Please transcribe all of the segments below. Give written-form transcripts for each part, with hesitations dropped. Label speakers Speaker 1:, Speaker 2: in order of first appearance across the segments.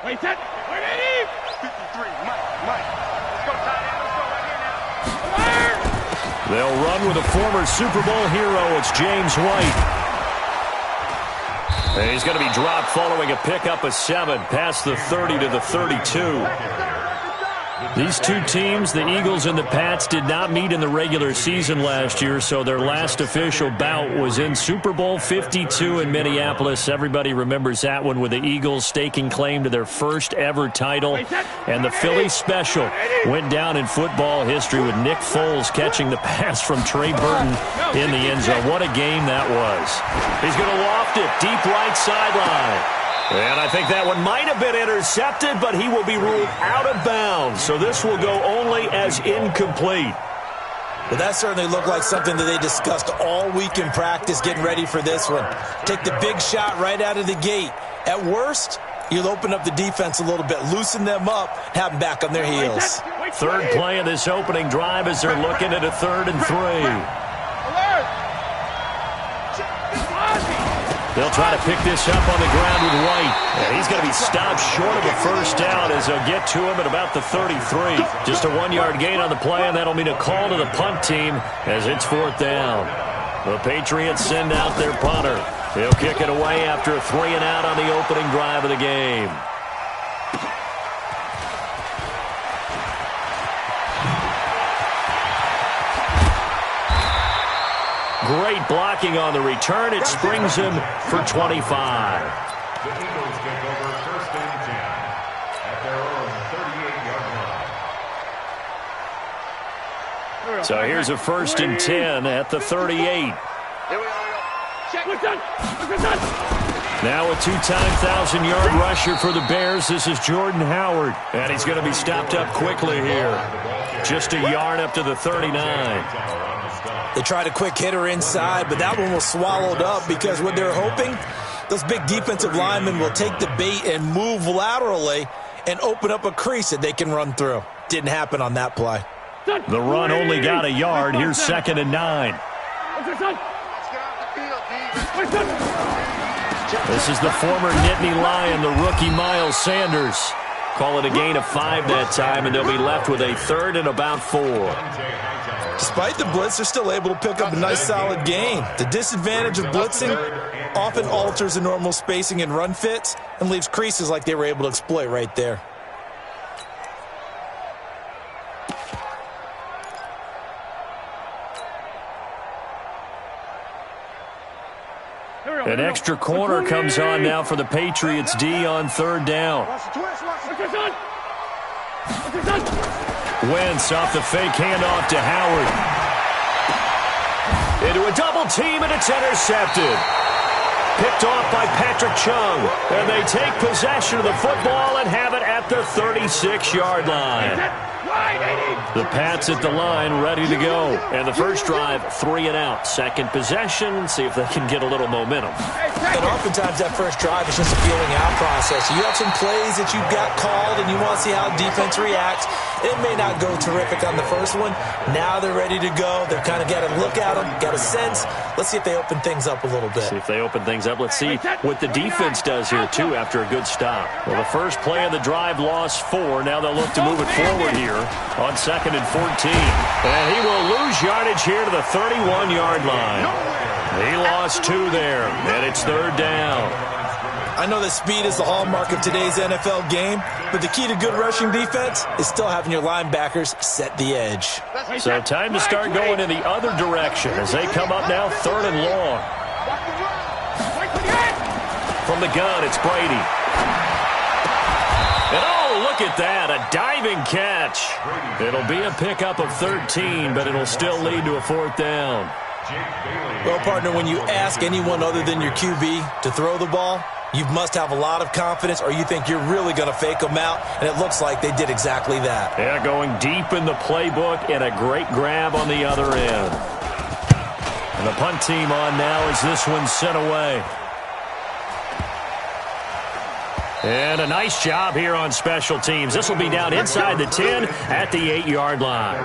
Speaker 1: Wait, set. Wait,
Speaker 2: 53, Mike. Let's go, tight end. Let's go right here now.
Speaker 3: They'll run with a former Super Bowl hero. It's James White. And he's going to be dropped following a pickup of 7 past the 30 to the 32. These two teams, the Eagles and the Pats, did not meet in the regular season last year, so their last official bout was in Super Bowl 52 in Minneapolis. Everybody remembers that one with the Eagles staking claim to their first ever title. And the Philly special went down in football history with Nick Foles catching the pass from Trey Burton in the end zone. What a game that was. He's going to loft it deep right sideline. And I think that one might have been intercepted, but he will be ruled out of bounds. So this will go only as incomplete.
Speaker 4: Well, that certainly looked like something that they discussed all week in practice getting ready for this one. Take the big shot right out of the gate. At worst, you'll open up the defense a little bit, loosen them up, have them back on their heels.
Speaker 3: Third play of this opening drive as they're looking at a 3rd and 3. They'll try to pick this up on the ground with White. And he's going to be stopped short of a first down as they'll get to him at about the 33. Just a 1-yard gain on the play, and that'll mean a call to the punt team as it's 4th down. The Patriots send out their punter. He'll kick it away after a 3 and out on the opening drive of the game. Great blocking on the return. It springs him for 25.
Speaker 5: The Eagles take over 1st and 10 at their own 38-yard line.
Speaker 3: So here's a 1st and 10 at the 38. Now a 2-time 1,000-yard rusher for the Bears. This is Jordan Howard. And he's going to be stopped up quickly here. Just a yard up to the 39.
Speaker 4: They tried a quick hitter inside, but that one was swallowed up because what they're hoping, those big defensive linemen will take the bait and move laterally and open up a crease that they can run through. Didn't happen on that play.
Speaker 3: The run only got a yard. Here's 2nd and 9. This is the former Nittany Lion, the rookie Miles Sanders. Call it a gain of 5 that time, and they'll be left with a 3rd and about 4.
Speaker 4: Despite the blitz, they're still able to pick up a nice solid gain. The disadvantage of blitzing often alters the normal spacing and run fits and leaves creases like they were able to exploit right there.
Speaker 3: An extra corner comes on now for the Patriots D on 3rd down. Wentz off the fake handoff to Howard. Into a double team, and it's intercepted. Picked off by Patrick Chung. And they take possession of the football and have it at the 36-yard line. The Pats at the line, ready to go. And the first drive, 3 and out. Second possession, see if they can get a little momentum.
Speaker 4: And oftentimes that first drive is just a feeling out process. You have some plays that you've got called and you want to see how defense reacts. It may not go terrific on the first one. Now they're ready to go. They've kind of got a look at them, got a sense. Let's see if they open things up a little bit.
Speaker 3: See if they open things up. Let's see what the defense does here, too, after a good stop. Well, the first play of the drive lost 4. Now they'll look to move it forward here on 2nd and 14. And he will lose yardage here to the 31-yard line. He lost 2 there, and it's 3rd down.
Speaker 4: I know that speed is the hallmark of today's NFL game, but the key to good rushing defense is still having your linebackers set the edge.
Speaker 3: So time to start going in the other direction as they come up now 3rd and long. From the gun, it's Brady. And oh, look at that, a diving catch. It'll be a pickup of 13, but it'll still lead to a 4th down.
Speaker 4: Well, partner, when you ask anyone other than your QB to throw the ball, you must have a lot of confidence or you think you're really going to fake them out, and it looks like they did exactly that.
Speaker 3: Yeah, going deep in the playbook and a great grab on the other end. And the punt team on now as this one's sent away. And a nice job here on special teams. This will be down inside the 10 at the 8-yard line.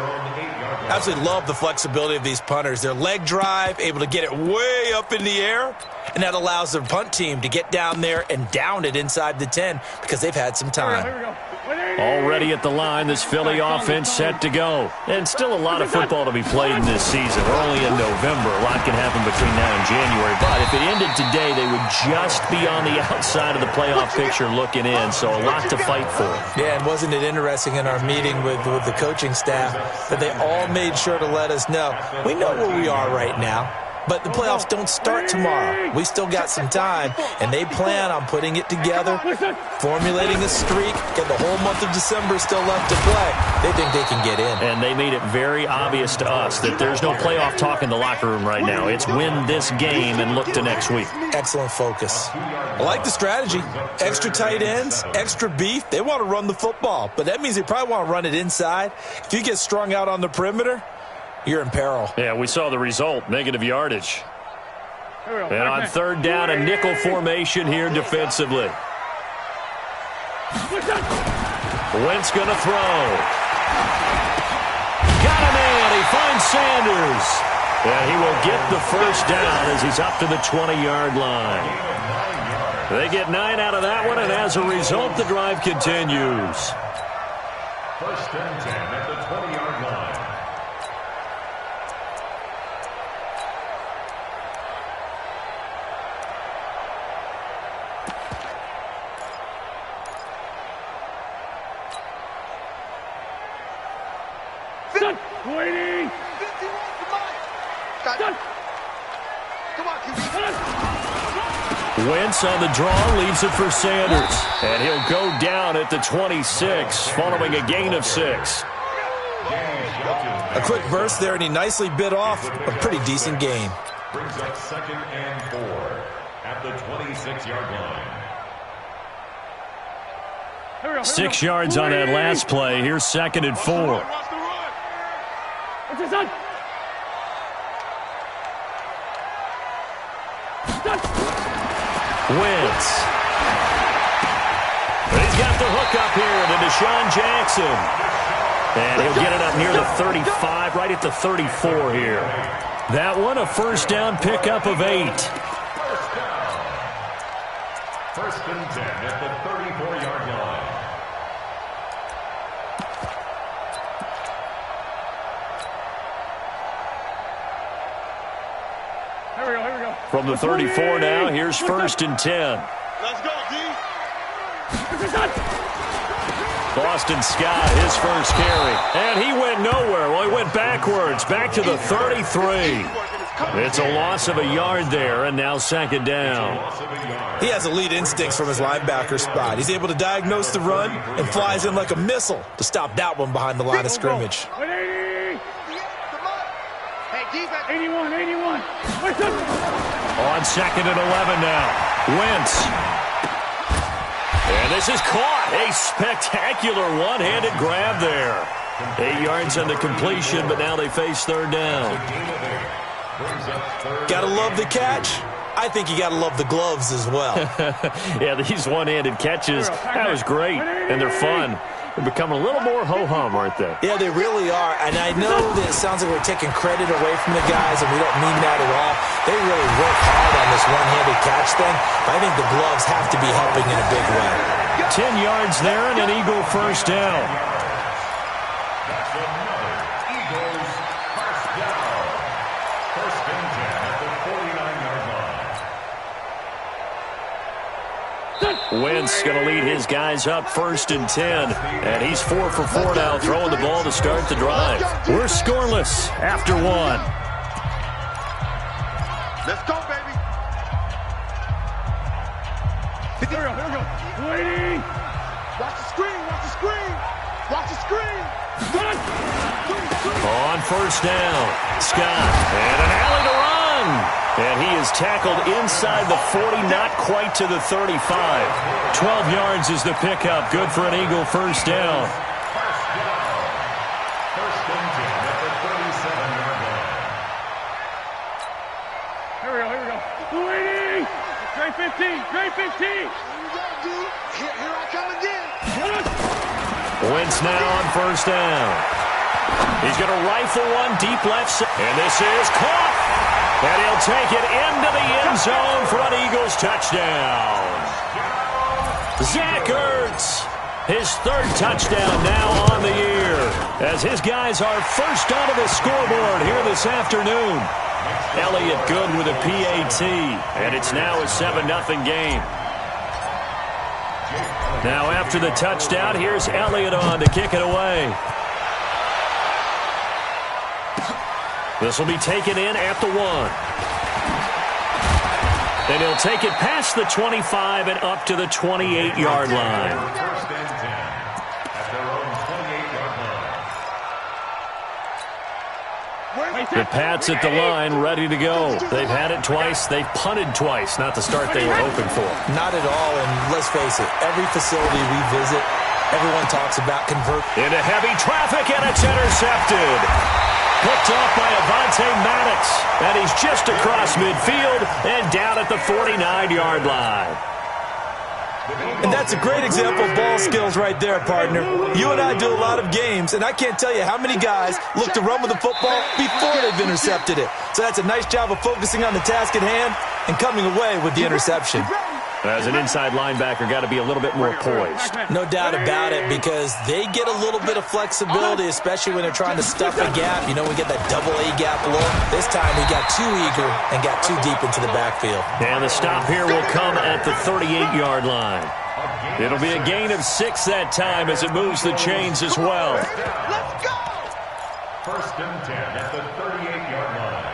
Speaker 4: Absolutely love the flexibility of these punters. Their leg drive, able to get it way up in the air, and that allows their punt team to get down there and down it inside the 10 because they've had some time.
Speaker 2: Here we go.
Speaker 3: Already at the line, this Philly offense set to go. And still a lot of football to be played in this season. We're only in November. A lot can happen between now and January. But if it ended today, they would just be on the outside of the playoff picture looking in. So a lot to fight for.
Speaker 4: Yeah, and wasn't it interesting in our meeting with the coaching staff that they all made sure to let us know, we know where we are right now. But the playoffs don't start tomorrow. We still got some time, and they plan on putting it together, formulating a streak, get the whole month of December still left to play. They think they can get in.
Speaker 3: And they made it very obvious to us that there's no playoff talk in the locker room right now. It's win this game and look to next week.
Speaker 4: Excellent focus. I like the strategy. Extra tight ends, extra beef. They want to run the football, but that means they probably want to run it inside. If you get strung out on the perimeter, you're in peril.
Speaker 3: Yeah, we saw the result, negative yardage. And on third down, a nickel formation here defensively. Wentz going to throw. Got a man. He finds Sanders. And he will get the first down as he's up to the 20-yard line. They get 9 out of that one, and as a result, the drive continues.
Speaker 5: First and 10 at the 20-yard line.
Speaker 2: Waiting.
Speaker 3: Wentz on the draw, leaves it for Sanders. And he'll go down at the 26, following a gain of 6.
Speaker 4: A quick burst there, and he nicely bit off a pretty decent gain.
Speaker 5: Brings up 2nd and 4 at the 26-yard line.
Speaker 3: 6 yards on that last play. Here's 2nd and 4.
Speaker 2: What's this on?
Speaker 3: Wentz. But he's got the hook up here to Deshaun Jackson. And he'll get it up near the 35, right at the 34 here. That one, a first down pickup of 8.
Speaker 5: First and 10 at the 34-yard line.
Speaker 2: Here we go.
Speaker 3: From the 34 now, here's 1st and 10.
Speaker 2: Let's go, D.
Speaker 3: Boston Scott, his first carry. And he went nowhere. Well, he went backwards, back to the 33. It's a loss of a yard there, and now 2nd down.
Speaker 4: He has elite instincts from his linebacker spot. He's able to diagnose the run and flies in like a missile to stop that one behind the line of scrimmage.
Speaker 2: 81.
Speaker 3: On 2nd and 11 now. Wentz. And this is caught. A spectacular one-handed grab there. 8 yards on the completion, but now they face 3rd down.
Speaker 4: Gotta love the catch. I think you gotta love the gloves as well.
Speaker 3: Yeah, these one-handed catches, that was great, and they're fun. They're becoming a little more ho-hum, aren't they?
Speaker 4: Yeah, they really are. And I know that it sounds like we're taking credit away from the guys, and we don't mean that at all. They really work hard on this one-handed catch thing, but I think the gloves have to be helping in a big way.
Speaker 3: 10 yards there and an Eagle first down.
Speaker 5: That's another Eagles first down. First and 10 at the 49-yard line.
Speaker 3: Wentz going to lead his guys up 1st and 10. And he's 4 for 4 now, throwing the ball to start the drive. We're scoreless after 1.
Speaker 2: Let's go, baby. Here we go. Waiting. Watch the screen.
Speaker 3: On 1st down, Scott. And an alley to run. And he is tackled inside the 40, not quite to the 35. 12 yards is the pickup. Good for an Eagle first down.
Speaker 5: First and 10 at the 37-yard line.
Speaker 2: Here we go. Waiting. Great 15.
Speaker 1: Here I come again.
Speaker 3: Wentz now on 1st down. He's going to rifle one deep left side. And this is caught. And he'll take it into the end zone for an Eagles touchdown. Zach Ertz, his third touchdown now on the year, as his guys are first onto the scoreboard here this afternoon. Elliott good with a PAT, and it's now a 7-0 game. Now after the touchdown, here's Elliott on to kick it away. This will be taken in at the 1. And he'll take it past the 25 and up to the 28-yard line.
Speaker 5: First and 10 at their own 28-yard line.
Speaker 3: The Pats at the line, ready to go. They've had it twice. They've punted twice. Not the start they were hoping for.
Speaker 4: Not at all, and let's face it, every facility we visit, everyone talks about convert.
Speaker 3: Into heavy traffic, and it's intercepted. Picked off by Avonte Maddox, and he's just across midfield and down at the 49-yard line.
Speaker 4: And that's a great example of ball skills right there, partner. You and I do a lot of games, and I can't tell you how many guys look to run with the football before they've intercepted it. So that's a nice job of focusing on the task at hand and coming away with the interception.
Speaker 3: As an inside linebacker, got to be a little bit more poised.
Speaker 4: No doubt about it, because they get a little bit of flexibility, especially when they're trying to stuff a gap. You know, we get that double A gap look. This time he got too eager and got too deep into the backfield.
Speaker 3: And the stop here will come at the 38-yard line. It'll be a gain of 6 that time as it moves the chains as well.
Speaker 2: Let's go!
Speaker 5: First and 10 at the 38-yard line.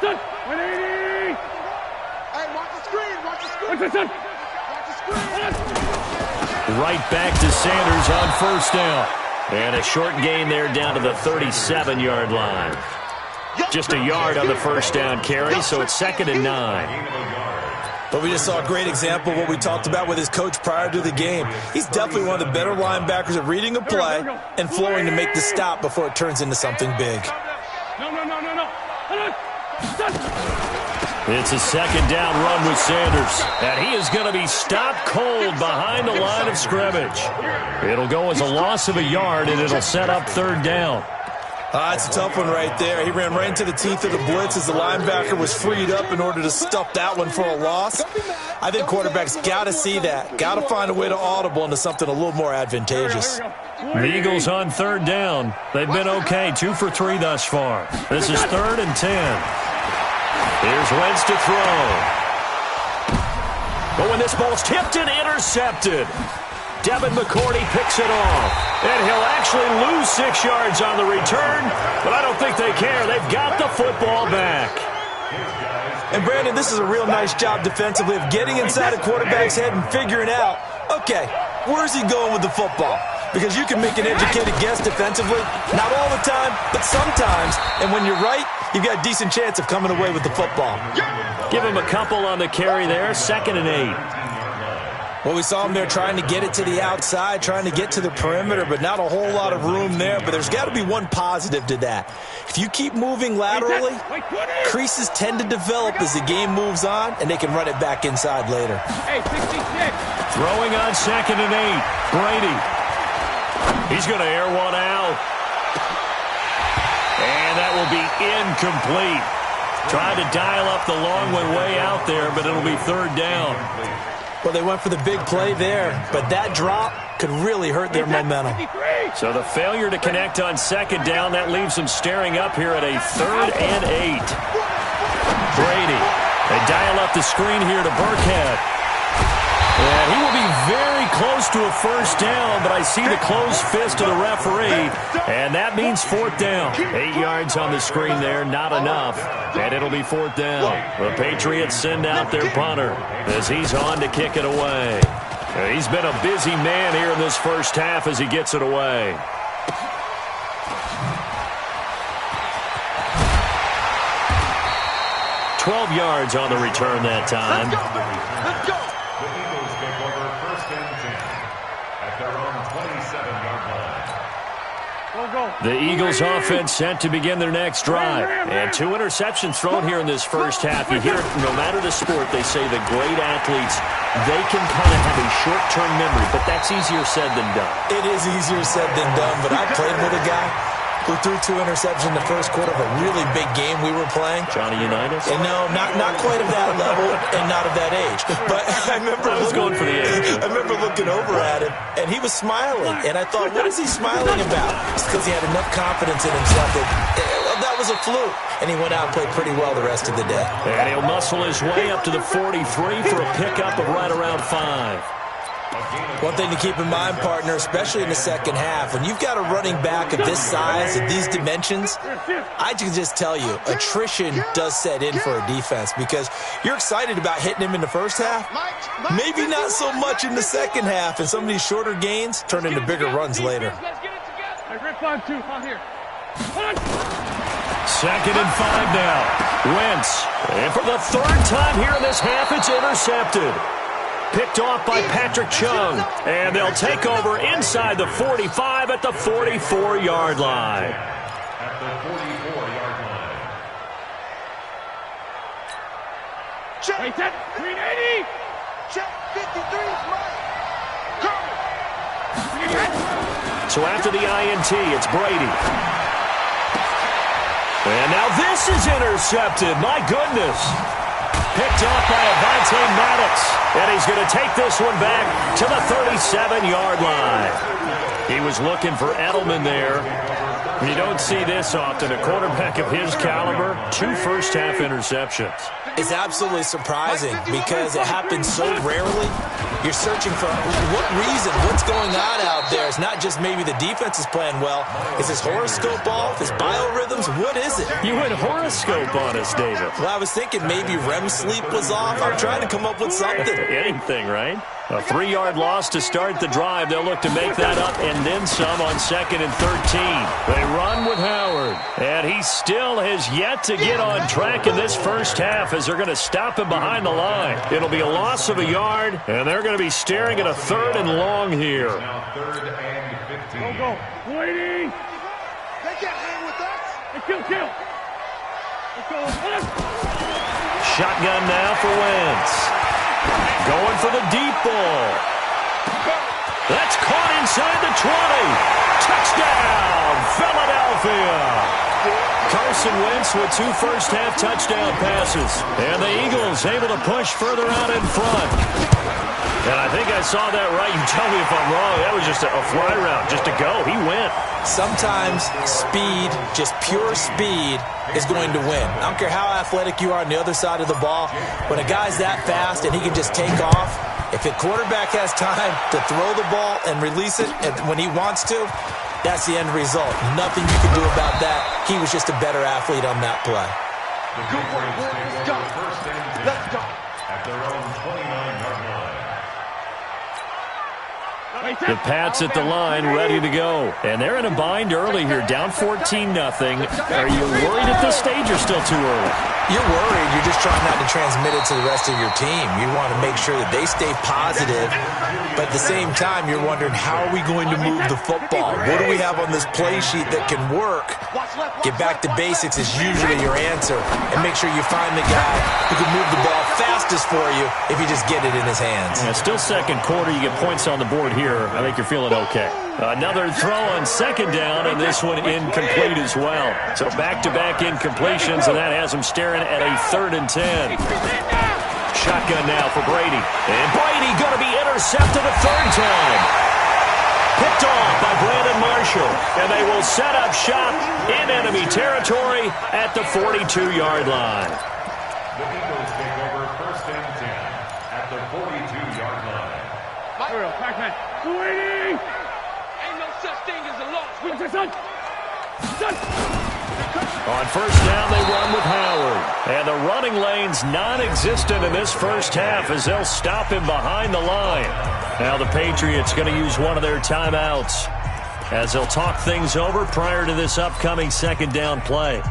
Speaker 2: 180! Hey, watch the screen! Watch the screen! Watch the screen!
Speaker 3: Right back to Sanders on first down. And a short gain there down to the 37-yard line. Just a yard on the first down carry, so it's 2nd and 9.
Speaker 4: But we just saw a great example of what we talked about with his coach prior to the game. He's definitely one of the better linebackers at reading a play and flowing to make the stop before it turns into something big.
Speaker 2: No.
Speaker 3: It's a 2nd down run with Sanders. And he is going to be stopped cold behind the line of scrimmage. It'll go as a loss of a yard, and it'll set up 3rd down.
Speaker 4: It's a tough one right there. He ran right into the teeth of the blitz as the linebacker was freed up in order to stuff that one for a loss. I think quarterbacks got to see that. Got to find a way to audible into something a little more advantageous.
Speaker 3: The Eagles on 3rd down. They've been okay, 2 for 3 thus far. This is 3rd and 10. Here's Wentz to throw. But when this ball's tipped and intercepted, Devin McCourty picks it off. And he'll actually lose 6 yards on the return, but I don't think they care. They've got the football back.
Speaker 4: And, Brandon, this is a real nice job defensively of getting inside a quarterback's head and figuring out, okay, where's he going with the football? Because you can make an educated guess defensively, not all the time, but sometimes. And when you're right, you've got a decent chance of coming away with the football.
Speaker 3: Give him a couple on the carry there, 2nd and 8.
Speaker 4: Well, we saw him there trying to get it to the outside, trying to get to the perimeter, but not a whole lot of room there. But there's got to be one positive to that. If you keep moving laterally, creases tend to develop as the game moves on, and they can run it back inside later.
Speaker 3: Throwing on 2nd and 8. Brady. He's going to air one out. And that will be incomplete. Trying to dial up the long one way out there, but it'll be 3rd down.
Speaker 4: Well, they went for the big play there, but that drop could really hurt their momentum.
Speaker 3: So the failure to connect on 2nd down, that leaves them staring up here at a 3rd and 8. Brady, they dial up the screen here to Burkhead. And he will be very close to a 1st down, but I see the closed fist of the referee, and that means 4th down. 8 yards on the screen there, not enough, and it'll be 4th down. The Patriots send out their punter as he's on to kick it away. He's been a busy man here in this first half as he gets it away. $12 yards on the return that time.
Speaker 2: Let's go!
Speaker 5: The Eagles take over 1st and 10 at their own 27-yard line.
Speaker 3: The Eagles offense set to begin their next drive. And 2 interceptions thrown here in this first half. You hear it no matter the sport, they say the great athletes they can kind of have a short-term memory, but that's easier said than done.
Speaker 4: It is easier said than done, but I played with a guy who threw 2 interceptions in the first quarter of a really big game we were playing.
Speaker 3: Johnny Unitas?
Speaker 4: And no, not quite of that level and not of that age. But I remember looking over at him, and he was smiling. And I thought, what is he smiling about? It's because he had enough confidence in himself that was a fluke. And he went out and played pretty well the rest of the day.
Speaker 3: And he'll muscle his way up to the 43 for a pickup of right around 5.
Speaker 4: One thing to keep in mind, partner, especially in the second half, when you've got a running back of this size, of these dimensions, I can just tell you, attrition does set in for a defense because you're excited about hitting him in the first half, maybe not so much in the second half, and some of these shorter gains turn into bigger runs later.
Speaker 3: Second and 5 now. Wentz. And for the 3rd time here in this half, it's intercepted. Picked off by Patrick Chung. And they'll take over inside the 45 at the 44-yard line.
Speaker 5: At the 44-yard line.
Speaker 2: Check. 380. Check. 53. Right.
Speaker 3: So after the INT, it's Brady. And now this is intercepted. My goodness. Picked off by Avonte Maddox. And he's going to take this one back to the 37-yard line. He was looking for Edelman there. You don't see this often. A quarterback of his caliber, 2 first-half interceptions.
Speaker 4: It's absolutely surprising because it happens so rarely. You're searching for what reason, what's going on out there. It's not just maybe the defense is playing well. Is his horoscope off? His biorhythms? What is it?
Speaker 3: You went horoscope on us, David.
Speaker 4: Well, I was thinking maybe REM sleep was off. I'm trying to come up with something.
Speaker 3: Anything, right? A 3-yard loss to start the drive. They'll look to make that up and then some on 2nd and 13. They run with Howard. And he still has yet to get on track in this first half as they're going to stop him behind the line. It'll be a loss of a yard, and they're going to be staring at a 3rd and long here.
Speaker 5: Now 3rd and 15.
Speaker 2: Go. Waiting. They can't hang with us. Kill. Let's go.
Speaker 3: Shotgun now for Wentz. Going for the deep ball. That's caught inside the 20. Touchdown, Philadelphia. Carson Wentz with 2 first-half touchdown passes. And the Eagles able to push further out in front. And I think I saw that right. You tell me if I'm wrong. That was just a fly route, just to go. He went.
Speaker 4: Sometimes speed, just pure speed, is going to win. I don't care how athletic you are on the other side of the ball. When a guy's that fast and he can just take off, if a quarterback has time to throw the ball and release it when he wants to, that's the end result. Nothing you can do about that. He was just a better athlete on that play.
Speaker 5: The Patriots take over 1st and 10.
Speaker 2: Let's go.
Speaker 5: At their own 29-yard line.
Speaker 3: The Pats at the line, ready to go. And they're in a bind early here, down 14-0. Are you worried at this stage or still too early?
Speaker 4: You're worried. You're just trying not to transmit it to the rest of your team. You want to make sure that they stay positive. But at the same time, you're wondering, how are we going to move the football? What do we have on this play sheet that can work? Get back to basics is usually your answer. And make sure you find the guy who can move the ball fastest for you if you just get it in his hands.
Speaker 3: Yeah, still second quarter. You get points on the board here. I think you're feeling okay. Another throw on 2nd down, and this one incomplete as well. So back-to-back incompletions, and that has him staring at a 3rd and 10. Shotgun now for Brady. And Brady going to be intercepted a 3rd time. Picked off by Brandon Marshall. And they will set up shop in enemy territory at the 42-yard line.
Speaker 5: The Eagles take over 1st and 10 at the 42-yard line.
Speaker 2: Pac-Man. Waiting. Ain't no such thing as a loss.
Speaker 3: On 1st down, they run with Howard. And the running lane's non-existent in this first half as they'll stop him behind the line. Now the Patriots going to use one of their timeouts as they'll talk things over prior to this upcoming 2nd down play.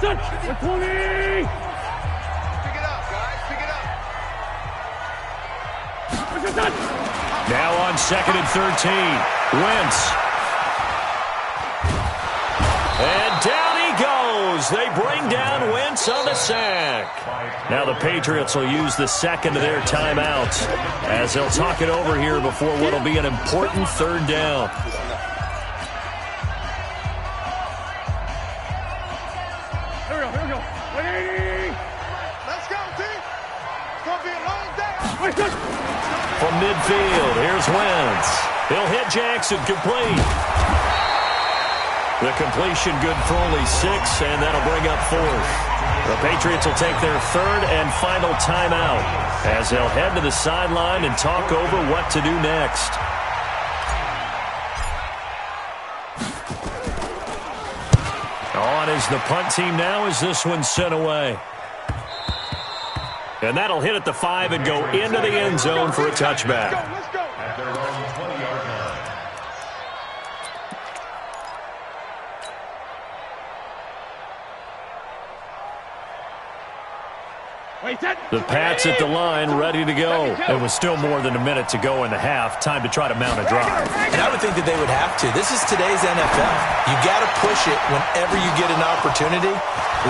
Speaker 2: Pick it up, guys. Pick it up.
Speaker 3: Now on 2nd and 13. Wentz. And down he goes. They bring down Wentz Lawrence on the sack. Now the Patriots will use the second of their timeouts as they'll talk it over here before what will be an important third down.
Speaker 2: Here we go. 180. Let's go, team. It's going to be a long day.
Speaker 3: From midfield, here's Wentz. He'll hit Jackson, complete. The completion good for only 6, and that'll bring up 4th. The Patriots will take their third and final timeout as they'll head to the sideline and talk over what to do next. On is the punt team now as this one's sent away. And that'll hit at the 5 and go into the end zone for a touchback.
Speaker 2: Let's go.
Speaker 5: At their own 20-yard line.
Speaker 3: The Pats at the line, ready to go. It was still more than a minute to go in the half. Time to try to mount a drive.
Speaker 4: And I would think that they would have to. This is today's NFL. You got to push it whenever you get an opportunity.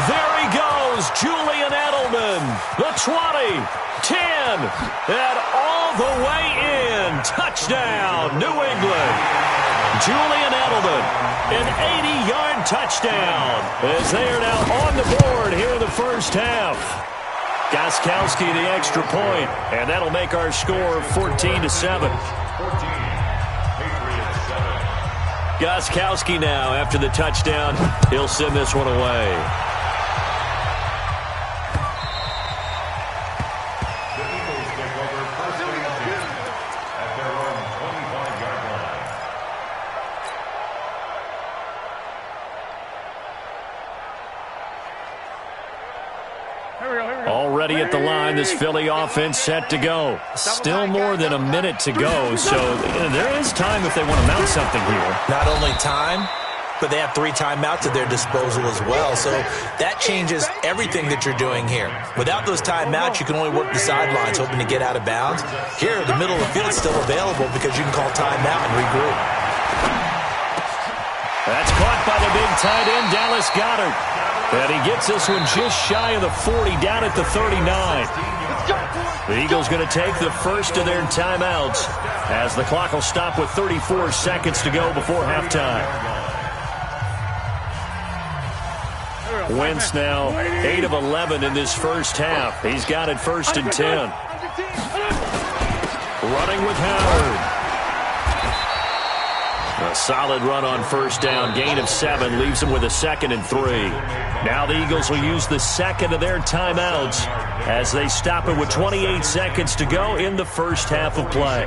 Speaker 3: There he goes, Julian Edelman. The 20, 10, and all the way in. Touchdown, New England. Julian Edelman, an 80-yard touchdown as they are now on the board here in the first half. Gostkowski the extra point, and that'll make our score 14-7.
Speaker 5: 14. Patriots 7.
Speaker 3: Gostkowski now, after the touchdown, he'll send this one away.
Speaker 5: The Eagles take over first and 10 at their own 25-yard line.
Speaker 3: Already at the line, this Philly offense set to go. Still more than a minute to go, so there is time if they want to mount something here.
Speaker 4: Not only time, but they have 3 timeouts at their disposal as well. So that changes everything that you're doing here. Without those timeouts, you can only work the sidelines, hoping to get out of bounds. Here, the middle of the field is still available because you can call timeout and regroup.
Speaker 3: That's caught by the big tight end, Dallas Goedert. And he gets this one just shy of the 40, down at the 39. The Eagles going to take the first of their timeouts as the clock will stop with 34 seconds to go before halftime. Wentz now 8 of 11 in this first half. He's got it 1st and 10. Running with Howard. A solid run on first down. Gain of 7 leaves him with a 2nd and 3. Now the Eagles will use the second of their timeouts as they stop it with 28 seconds to go in the first half of play.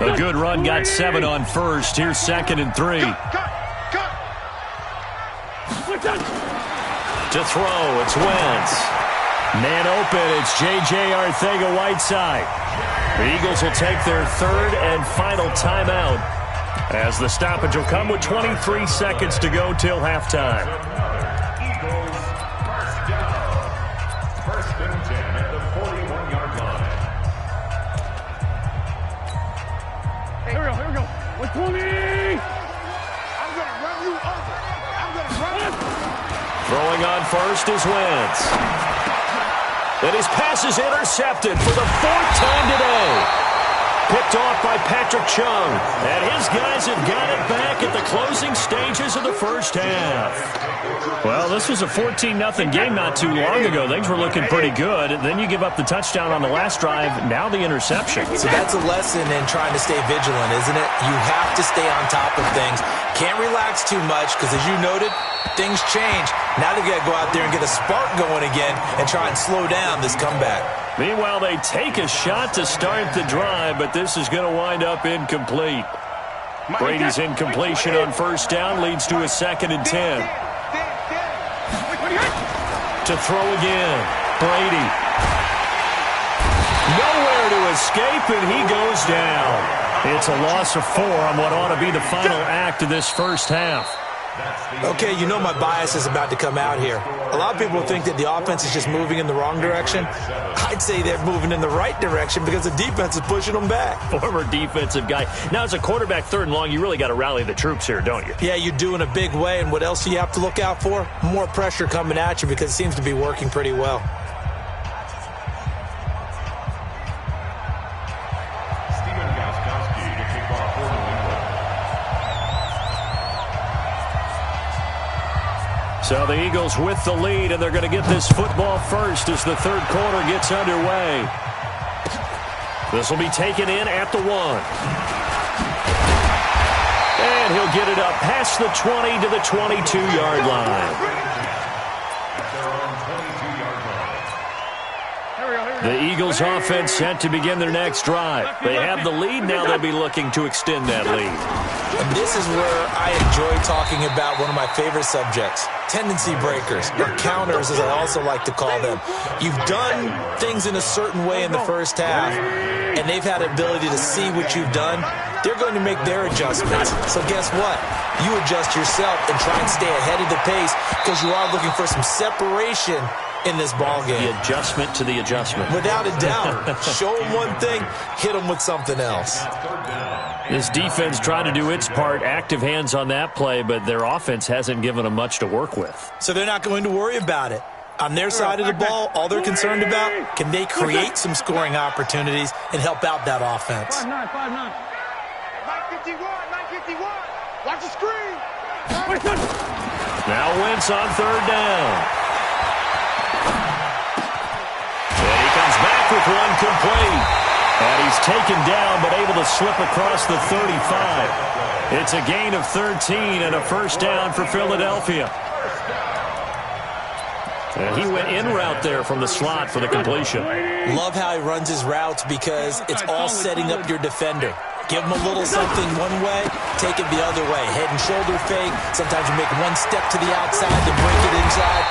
Speaker 3: A good run, got 7 on first. Here's 2nd and 3. To throw, it's Wentz. Man open, it's J.J. Arcega-Whiteside. The Eagles will take their third and final timeout as the stoppage will come with 23 seconds to go till halftime.
Speaker 5: Eagles first down. 1st and 10 at the 41-yard line.
Speaker 2: Here we go. 120. I'm going to run you over. I'm going to run you.
Speaker 3: Throwing on first is Wentz. And his pass is intercepted for the 4th time today. Picked off by Patrick Chung. And his guys have got it back at the closing stages of the first half. Well, this was a 14-0 game not too long ago. Things were looking pretty good. And then you give up the touchdown on the last drive. Now the interception.
Speaker 4: So that's a lesson in trying to stay vigilant, isn't it? You have to stay on top of things. Can't relax too much because, as you noted, things change. Now they've got to go out there and get a spark going again and try and slow down this comeback.
Speaker 3: Meanwhile, they take a shot to start the drive, but this is going to wind up incomplete. Brady's incompletion on first down leads to a 2nd and 10. To throw again, Brady. Nowhere to escape, and he goes down. It's a loss of 4 on what ought to be the final act of this first half.
Speaker 4: Okay, you know my bias is about to come out here. A lot of people think that the offense is just moving in the wrong direction. I'd say they're moving in the right direction because the defense is pushing them back.
Speaker 3: Former defensive guy. Now, as a quarterback, 3rd and long, you really got to rally the troops here, don't you?
Speaker 4: Yeah, you do in a big way. And what else do you have to look out for? More pressure coming at you because it seems to be working pretty well.
Speaker 3: So the Eagles with the lead, and they're going to get this football first as the 3rd quarter gets underway. This will be taken in at the 1. And he'll get it up past the 20 to the 22-yard line. The Eagles offense set to begin their next drive. They have the lead now. They'll be looking to extend that lead.
Speaker 4: And this is where I enjoy talking about one of my favorite subjects, tendency breakers, or counters as I also like to call them. You've done things in a certain way in the first half, and they've had the ability to see what you've done. They're going to make their adjustments. So guess what? You adjust yourself and try and stay ahead of the pace because you are looking for some separation in this ball game.
Speaker 3: The adjustment to the adjustment.
Speaker 4: Without a doubt. Show them one thing, hit them with something else.
Speaker 3: This defense tried to do its part, active hands on that play, but their offense hasn't given them much to work with.
Speaker 4: So they're not going to worry about it. On their side of the ball, all they're concerned about, can they create some scoring opportunities and help out that offense?
Speaker 2: 5-9, 5-9. 951. Watch the screen.
Speaker 3: Now Wentz on 3rd down. And he comes back with one complete. And he's taken down but able to slip across the 35. It's a gain of 13 and a 1st down for Philadelphia. And he went in route there from the slot for the completion.
Speaker 4: Love how he runs his routes because it's all setting up your defender. Give him a little something one way, take it the other way. Head and shoulder fake. Sometimes you make one step to the outside, then break it inside.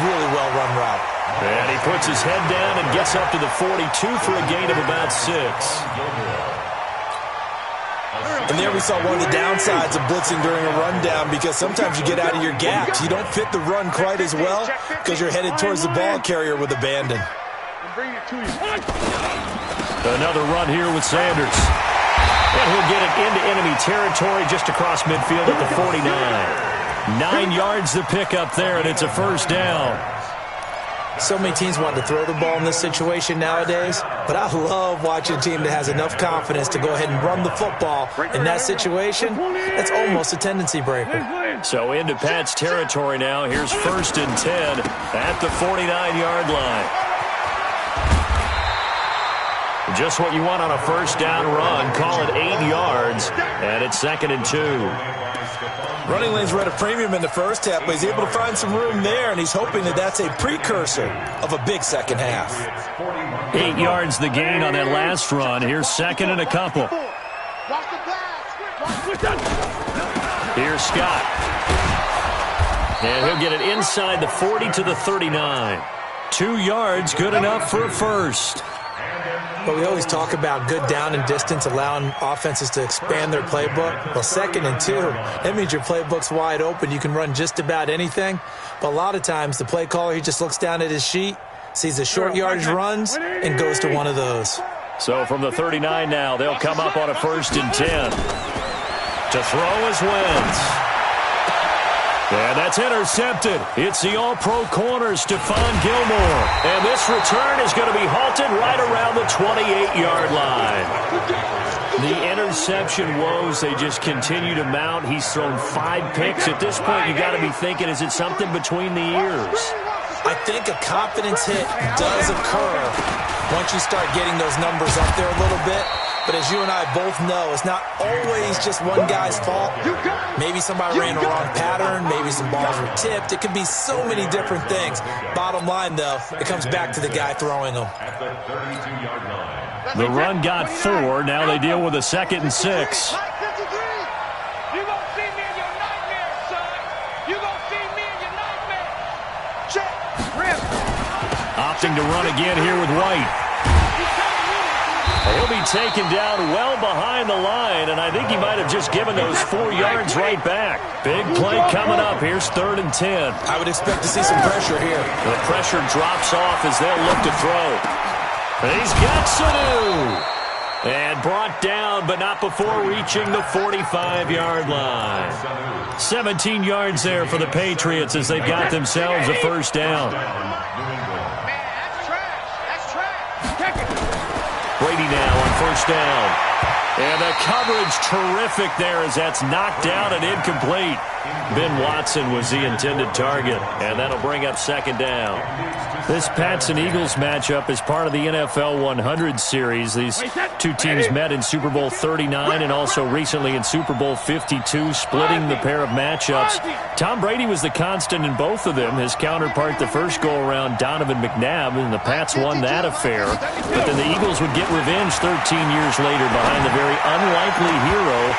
Speaker 4: Really well-run route.
Speaker 3: And he puts his head down and gets up to the 42 for a gain of about 6.
Speaker 4: And there we saw one of the downsides of blitzing during a rundown because sometimes you get out of your gaps. You don't fit the run quite as well because you're headed towards the ball carrier with abandon.
Speaker 3: Another run here with Sanders. And he'll get it into enemy territory just across midfield at the 49. 9 yards to pick up there, and it's a 1st down.
Speaker 4: So many teams want to throw the ball in this situation nowadays, but I love watching a team that has enough confidence to go ahead and run the football. In that situation, it's almost a tendency breaker.
Speaker 3: So into Pat's territory now. Here's 1st and 10 at the 49-yard line. Just what you want on a 1st down run. Call it 8 yards, and it's 2nd and 2.
Speaker 4: Running lanes were at a premium in the first half, but he's able to find some room there, and he's hoping that that's a precursor of a big second half.
Speaker 3: 8 yards the gain on that last run. Here's 2nd and a couple. Here's Scott. And he'll get it inside the 40 to the 39. 2 yards, good enough for a 1st.
Speaker 4: But we always talk about good down and distance, allowing offenses to expand their playbook. Well, 2nd and 2, that means your playbook's wide open. You can run just about anything. But a lot of times, the play caller, he just looks down at his sheet, sees the short yardage runs, and goes to one of those.
Speaker 3: So from the 39 now, they'll come up on a 1st and 10. To throw is Wentz. And that's intercepted. It's the all-pro corner, Stephon Gilmore. And this return is going to be halted right around the 28-yard line. The interception woes, they just continue to mount. He's thrown 5 picks. At this point, you got to be thinking, is it something between the ears?
Speaker 4: I think a confidence hit does occur once you start getting those numbers up there a little bit. But as you and I both know, it's not always just one guy's fault. Maybe somebody ran a wrong pattern. Maybe some balls were tipped. It can be so many different things. Bottom line, though, it comes back to the guy throwing them.
Speaker 3: The run got 4. Now they deal with a 2nd and 6. Opting to run again here with White. He'll be taken down well behind the line, and I think he might have just given those 4 yards right back. Big play coming up. Here's 3rd and 10.
Speaker 4: I would expect to see some pressure here.
Speaker 3: The pressure drops off as they'll look to throw. He's got Sanu. And brought down, but not before reaching the 45-yard line. 17 yards there for the Patriots as they've got themselves a first down. Brady now on first down. And the coverage terrific there as that's knocked down and incomplete. Ben Watson was the intended target, and that'll bring up 2nd down. This Pats and Eagles matchup is part of the NFL 100 series. These two teams met in Super Bowl 39 and also recently in Super Bowl 52, splitting the pair of matchups. Tom Brady was the constant in both of them. His counterpart the first go-around, Donovan McNabb, and the Pats won that affair. But then the Eagles would get revenge 13 years later behind the very unlikely hero,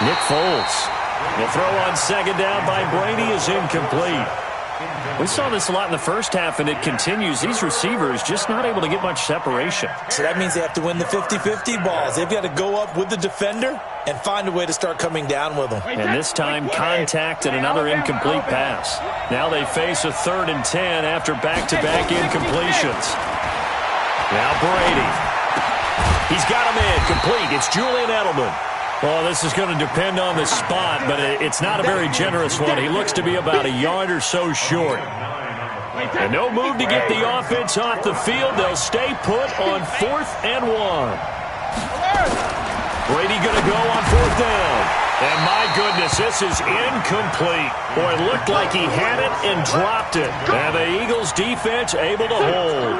Speaker 3: Nick Foles. The throw on 2nd down by Brady is incomplete. We saw this a lot in the first half, and it continues. These receivers just not able to get much separation.
Speaker 4: So that means they have to win the 50-50 balls. They've got to go up with the defender and find a way to start coming down with them.
Speaker 3: And this time, contact and another incomplete pass. Now they face a 3rd and 10 after back-to-back incompletions. Now Brady. He's got him in. Complete. It's Julian Edelman. Well, this is going to depend on the spot, but it's not a very generous one. He looks to be about a yard or so short. And no move to get the offense off the field. They'll stay put on 4th and 1. Brady going to go on 4th down. And my goodness, this is incomplete. Boy, it looked like he had it and dropped it. And the Eagles defense able to hold.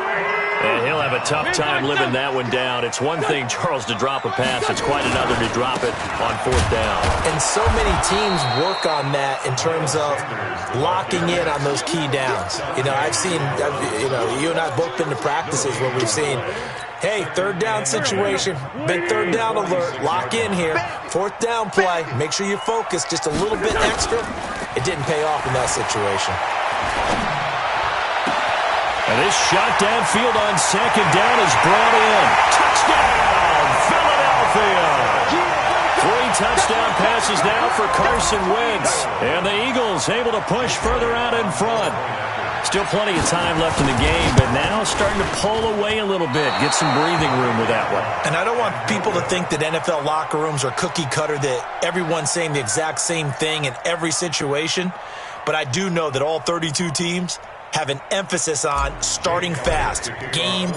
Speaker 3: And he'll have a tough time living that one down. It's one thing, Charles, to drop a pass. It's quite another to drop it on 4th down. And
Speaker 4: so many teams work on that in terms of locking in on those key downs. I've seen, you and I have both been to practices where we've seen, hey, 3rd down situation, big 3rd down alert, lock in here, 4th down play, make sure you focus just a little bit extra. It didn't pay off in that situation.
Speaker 3: And this shot downfield on 2nd down is brought in. Touchdown, Philadelphia! 3 touchdown passes now for Carson Wentz. And the Eagles able to push further out in front. Still plenty of time left in the game, but now starting to pull away a little bit. Get some breathing room with that one.
Speaker 4: And I don't want people to think that NFL locker rooms are cookie cutter, that everyone's saying the exact same thing in every situation. But I do know that all 32 teams have an emphasis on starting fast. Game,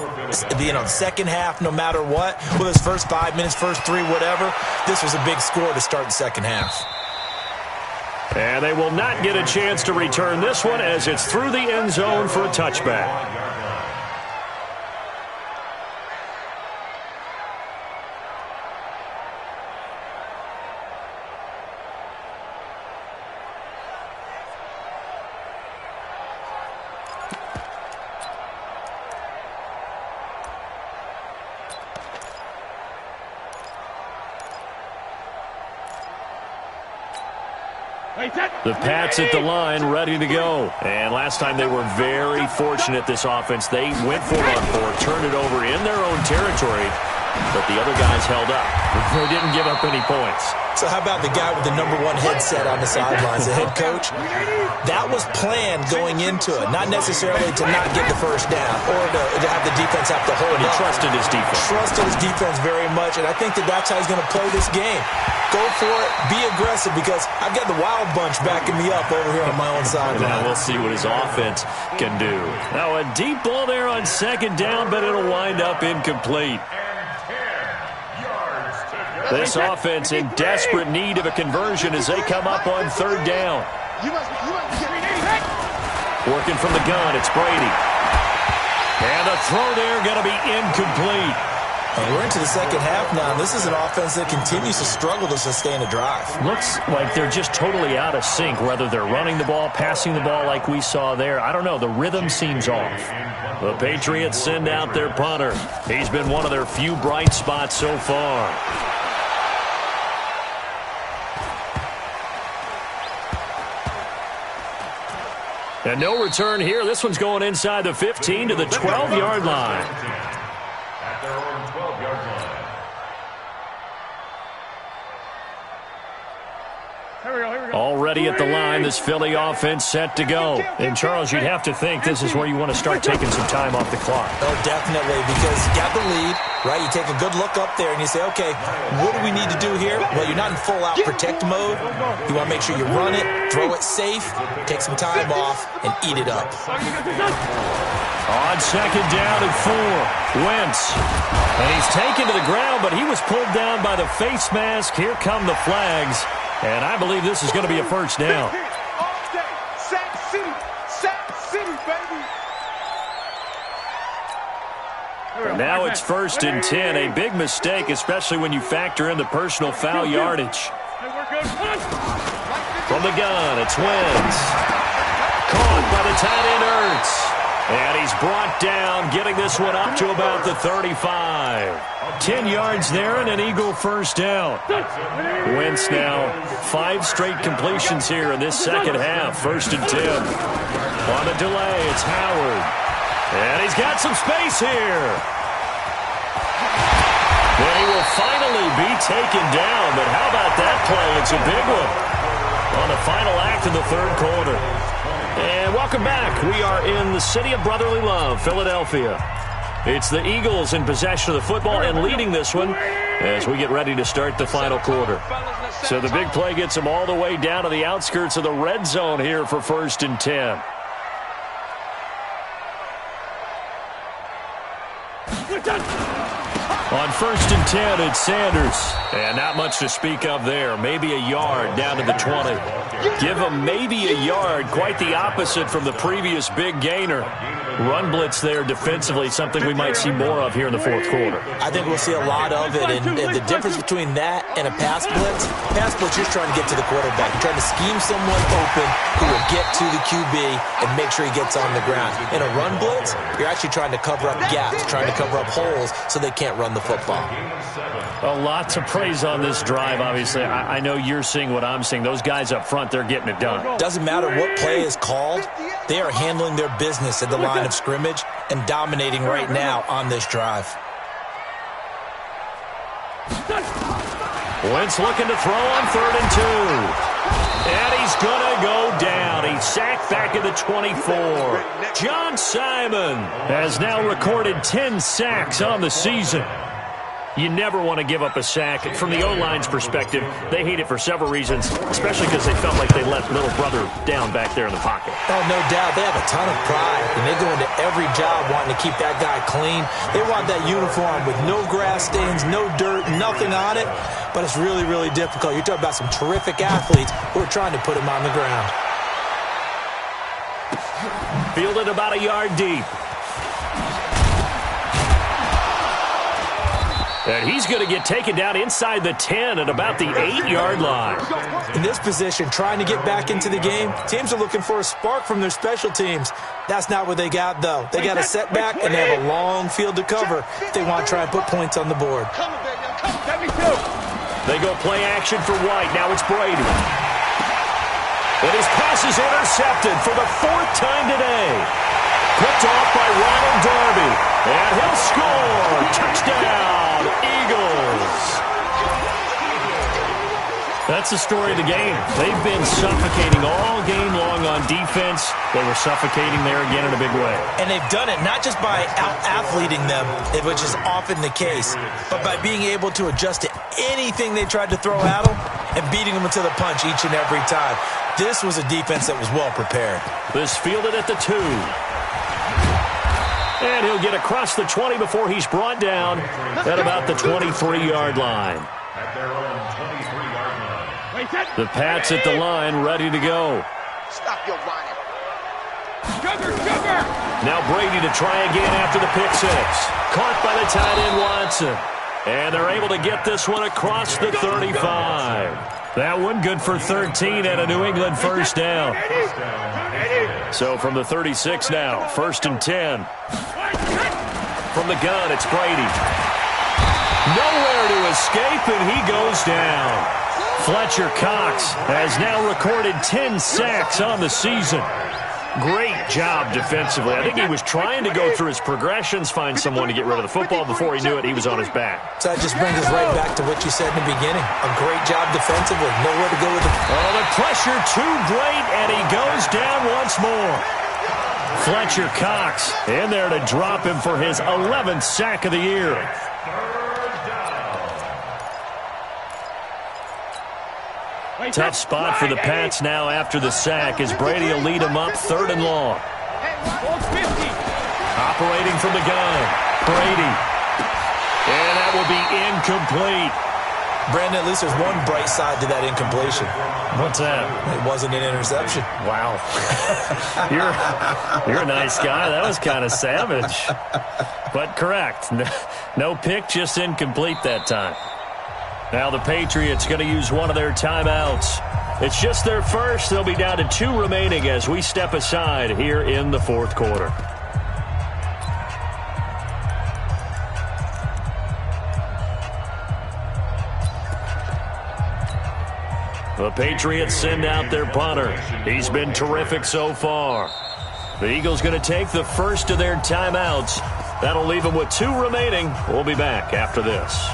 Speaker 4: second half, no matter what. Whether it's first 5 minutes, first 3, whatever. This was a big score to start the second half.
Speaker 3: And they will not get a chance to return this one as it's through the end zone for a touchback. The Pats at the line, ready to go. And last time they were very fortunate, this offense. They went for it on 4, turned it over in their own territory, but the other guys held up. They didn't give up any points.
Speaker 4: So how about the guy with the #1 headset on the sidelines, the head coach? That was planned going into it, not necessarily to not get the first down or to have the defense have to hold it.
Speaker 3: He trusted his defense.
Speaker 4: Trusted his defense very much, and I think that's how he's going to play this game. Go for it, be aggressive, because I've got the wild bunch backing me up over here on my own sideline.
Speaker 3: Now we'll see what his offense can do. Now a deep ball there on 2nd down, but it'll wind up incomplete. This offense in desperate need of a conversion as they come up on 3rd down. Working from the gun, it's Brady. And the throw there going to be incomplete.
Speaker 4: And we're into the second half now. This is an offense that continues to struggle to sustain a drive.
Speaker 3: Looks like they're just totally out of sync, whether they're running the ball, passing the ball like we saw there. I don't know. The rhythm seems off. The Patriots send out their punter. He's been one of their few bright spots so far. And no return here. This one's going inside the 15 to the 12-yard line.
Speaker 5: At their own 12-yard line.
Speaker 3: at the line. This Philly offense set to go. And, Charles, you'd have to think this is where you want to start taking some time off the clock.
Speaker 4: Oh, definitely, because you got the lead, right? You take a good look up there and you say, okay, what do we need to do here? Well, you're not in full-out protect mode. You want to make sure you run it, throw it safe, take some time off, and eat it up.
Speaker 3: On second down and 4, Wentz. And he's taken to the ground, but he was pulled down by the face mask. Here come the flags. And I believe this is going to be a first down. Now it's 1st and 10. A big mistake, especially when you factor in the personal foul yardage. From the gun, it's Wentz. Caught by the tight end, Ertz. And he's brought down, getting this one up to about the 35. 10 yards there and an Eagle first down. Wentz now 5 straight completions here in this second half. 1st and 10. On the delay, it's Howard. And he's got some space here. And he will finally be taken down. But how about that play? It's a big one on the final act of the 3rd quarter. And welcome back. We are in the city of brotherly love, Philadelphia. It's the Eagles in possession of the football and leading this one as we get ready to start the final quarter. So the big play gets them all the way down to the outskirts of the red zone here for 1st and 10. On 1st and 10, it's Sanders. And not much to speak of there. Maybe a yard down to the 20. Give him maybe a yard. Quite the opposite from the previous big gainer. Run blitz there defensively, something we might see more of here in the 4th quarter.
Speaker 4: I think we'll see a lot of it. And the difference between that and a pass blitz, you're trying to get to the quarterback. You're trying to scheme someone open who will get to the QB and make sure he gets on the ground. In a run blitz, you're actually trying to cover up gaps, trying to cover up holes so they can't run the football.
Speaker 3: A lot to praise on this drive, obviously. I know you're seeing what I'm seeing. Those guys up front, they're getting it done.
Speaker 4: Doesn't matter what play is called. They are handling their business at the line of scrimmage and dominating right now on this drive.
Speaker 3: Wentz looking to throw on 3rd and 2. And he's going to go down. He's sacked back at the 24. John Simon has now recorded 10 sacks on the season. You never want to give up a sack. From the O-line's perspective, they hate it for several reasons, especially because they felt like they let little brother down back there in the pocket.
Speaker 4: Oh, no doubt. They have a ton of pride, and they go into every job wanting to keep that guy clean. They want that uniform with no grass stains, no dirt, nothing on it, but it's really, really difficult. You're talking about some terrific athletes who are trying to put him on the ground.
Speaker 3: Fielded about a yard deep. And he's going to get taken down inside the 10 at about the 8-yard line.
Speaker 4: In this position, trying to get back into the game, teams are looking for a spark from their special teams. That's not what they got, though. They got a setback, and they have a long field to cover if they want to try and put points on the board.
Speaker 3: They go play action for White. Now it's Brady. And his pass is intercepted for the 4th time today. Picked off by Ronald Darby. And he'll score. Touchdown, Eagles. That's the story of the game. They've been suffocating all game long on defense. They were suffocating there again in a big way.
Speaker 4: And they've done it not just by out-athleting them, which is often the case, but by being able to adjust to anything they tried to throw at them and beating them to the punch each and every time. This was a defense that was well prepared.
Speaker 3: This fielded at the 2. And he'll get across the 20 before he's brought down at about the 23-yard line.
Speaker 5: At their own 23-yard line.
Speaker 3: The Pats at the line, ready to go.
Speaker 2: Stop your whining.
Speaker 3: Now Brady to try again after the pick 6. Caught by the tight end Watson. And they're able to get this one across the 35. That one good for 13 and a New England first down. So from the 36 now, 1st and 10. From the gun, it's Brady. Nowhere to escape, and he goes down. Fletcher Cox has now recorded 10 sacks on the season. Great job defensively. I think he was trying to go through his progressions, find someone to get rid of the football. Before he knew it, he was on his back.
Speaker 4: So that just brings us right back to what you said in the beginning. A great job defensively. Nowhere to go with it.
Speaker 3: Oh, the pressure too great, and he goes down once more. Fletcher Cox in there to drop him for his 11th sack of the year. Tough spot for the Pats now after the sack as Brady will lead them up 3rd and long. Operating from the gun, Brady. And that will be incomplete.
Speaker 4: Brandon, at least there's one bright side to that incompletion.
Speaker 3: What's that?
Speaker 4: It wasn't an interception.
Speaker 3: Wow. You're a nice guy. That was kind of savage. But correct. No pick, just incomplete that time. Now the Patriots going to use one of their timeouts. It's just their first. They'll be down to 2 remaining as we step aside here in the 4th quarter. The Patriots send out their punter. He's been terrific so far. The Eagles going to take the first of their timeouts. That'll leave them with 2 remaining. We'll be back after this.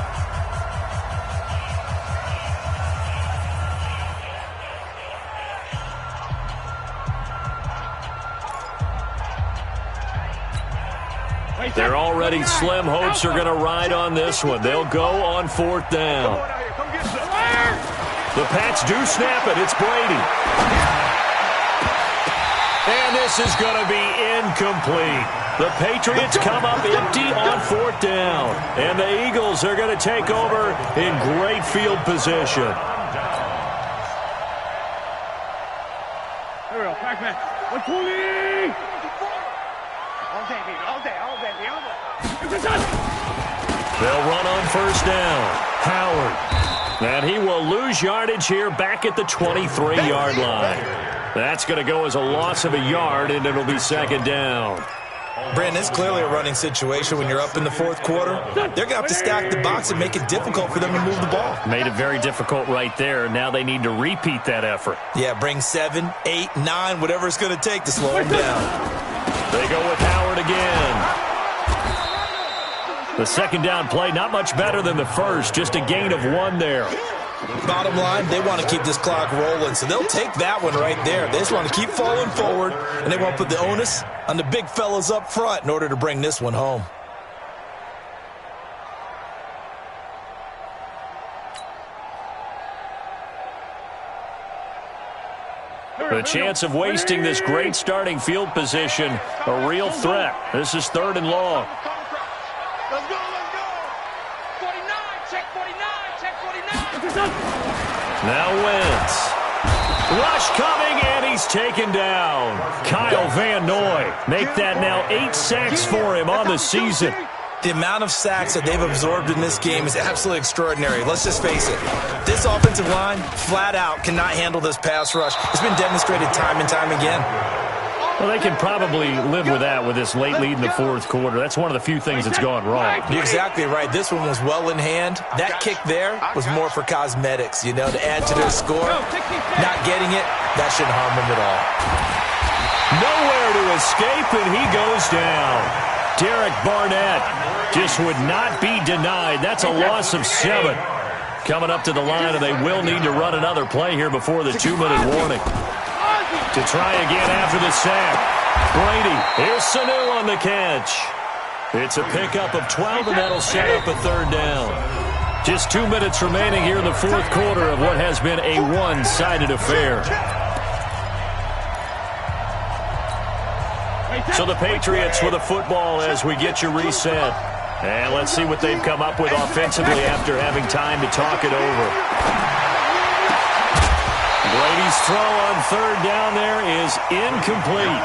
Speaker 3: They're already slim hopes are going to ride on this one. They'll go on 4th down. The Pats do snap it. It's Brady. And this is going to be incomplete. The Patriots come up empty on 4th down. And the Eagles are going to take over in great field position.
Speaker 2: Here we go. Back, man. 120.
Speaker 3: They'll run on 1st down. Howard. And he will lose yardage here back at the 23-yard line. That's going to go as a loss of a yard, and it'll be 2nd down.
Speaker 4: Brandon, it's clearly a running situation when you're up in the 4th quarter. They're going to have to stack the box and make it difficult for them to move the ball.
Speaker 3: Made it very difficult right there. Now they need to repeat that effort.
Speaker 4: Yeah, bring 7, 8, 9, whatever it's going to take to slow them down.
Speaker 3: They go with Howard again. The 2nd down play, not much better than the first, just a gain of 1 there.
Speaker 4: Bottom line, they want to keep this clock rolling, so they'll take that one right there. They just want to keep falling forward, and they want to put the onus on the big fellas up front in order to bring this one home.
Speaker 3: The chance of wasting this great starting field position, a real threat. This is 3rd and long.
Speaker 2: Let's go, let's go. 49, check 49, check 49.
Speaker 3: Now Wentz. Rush coming, and he's taken down. Kyle Van Noy. Make that now 8 sacks for him on the season.
Speaker 4: The amount of sacks that they've absorbed in this game is absolutely extraordinary. Let's just face it. This offensive line, flat out, cannot handle this pass rush. It's been demonstrated time and time again.
Speaker 3: Well, they can probably live with that with this late lead in the 4th quarter. That's one of the few things that's gone wrong.
Speaker 4: You're exactly right. This one was well in hand. That kick there was more for cosmetics, you know, to add to their score. Not getting it, that shouldn't harm them at all.
Speaker 3: Nowhere to escape, and he goes down. Derek Barnett just would not be denied. That's a loss of 7. Coming up to the line, and they will need to run another play here before the 2-minute warning. To try again after the sack. Brady, here's Sanu on the catch. It's a pickup of 12, and that'll set up a 3rd down. Just 2 minutes remaining here in the 4th quarter of what has been a one-sided affair. So the Patriots with a football as we get you reset. And let's see what they've come up with offensively after having time to talk it over. Brady's throw on 3rd down there is incomplete.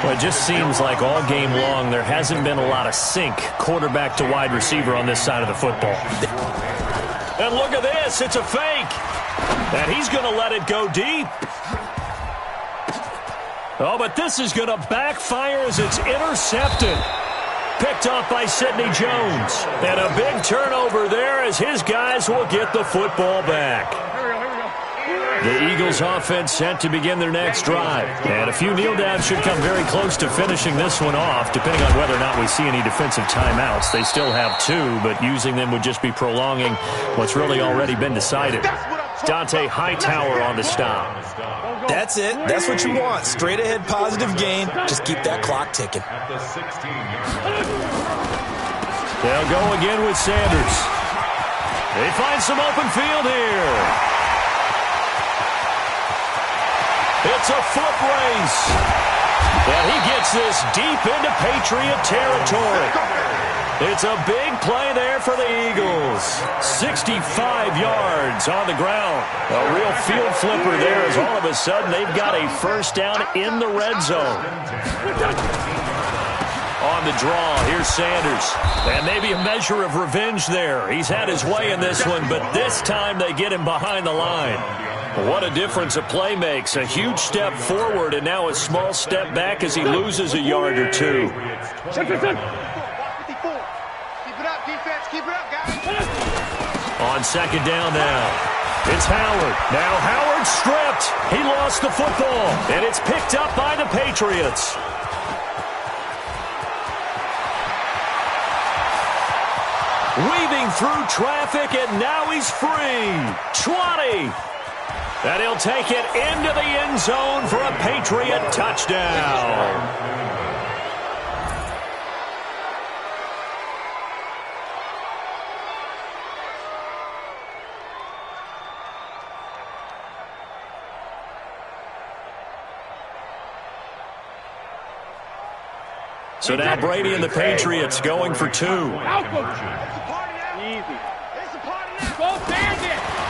Speaker 3: Well, it just seems like all game long there hasn't been a lot of sync quarterback to wide receiver on this side of the football. And look at this. It's a fake. And he's going to let it go deep. Oh, but this is going to backfire as it's intercepted. Picked off by Sidney Jones. And a big turnover there as his guys will get the football back.
Speaker 2: Here we go, here we go.
Speaker 3: The Eagles offense set to begin their next drive. And a few kneel downs should come very close to finishing this one off, depending on whether or not we see any defensive timeouts. They still have 2, but using them would just be prolonging what's really already been decided. Dante Hightower on the stop.
Speaker 4: That's it. That's what you want. Straight ahead positive gain. Just keep that clock ticking.
Speaker 3: They'll go again with Sanders. They find some open field here. It's a foot race. And he gets this deep into Patriot territory. It's a big play there for the Eagles. 65 yards on the ground. A real field flipper there as all of a sudden they've got a first down in the red zone. On the draw, here's Sanders. And maybe a measure of revenge there. He's had his way in this one, but this time they get him behind the line. What a difference a play makes. A huge step forward and now a small step back as he loses a yard or 2. On second down now. It's Howard. Now Howard stripped. He lost the football, and it's picked up by the Patriots. Weaving through traffic, and now he's free. 20. And he'll take it into the end zone for a Patriot touchdown. So now Brady and the Patriots going for 2.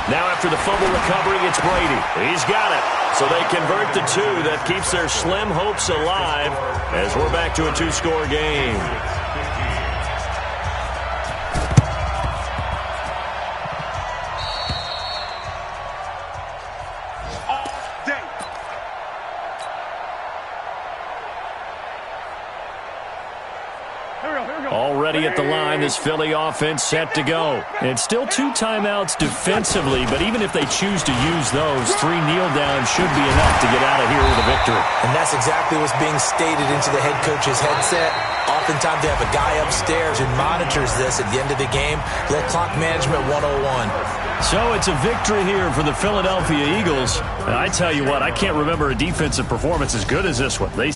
Speaker 3: Now after the fumble recovery, it's Brady. He's got it. So they convert the 2. That keeps their slim hopes alive as we're back to a 2-score game. Already at the line, this Philly offense set to go. And it's still 2 timeouts defensively, but even if they choose to use those, 3 kneel downs should be enough to get out of here with a victory.
Speaker 4: And that's exactly what's being stated into the head coach's headset. Oftentimes they have a guy upstairs who monitors this at the end of the game. Little clock management 101.
Speaker 3: So it's a victory here for the Philadelphia Eagles. And I tell you what, I can't remember a defensive performance as good as this one. They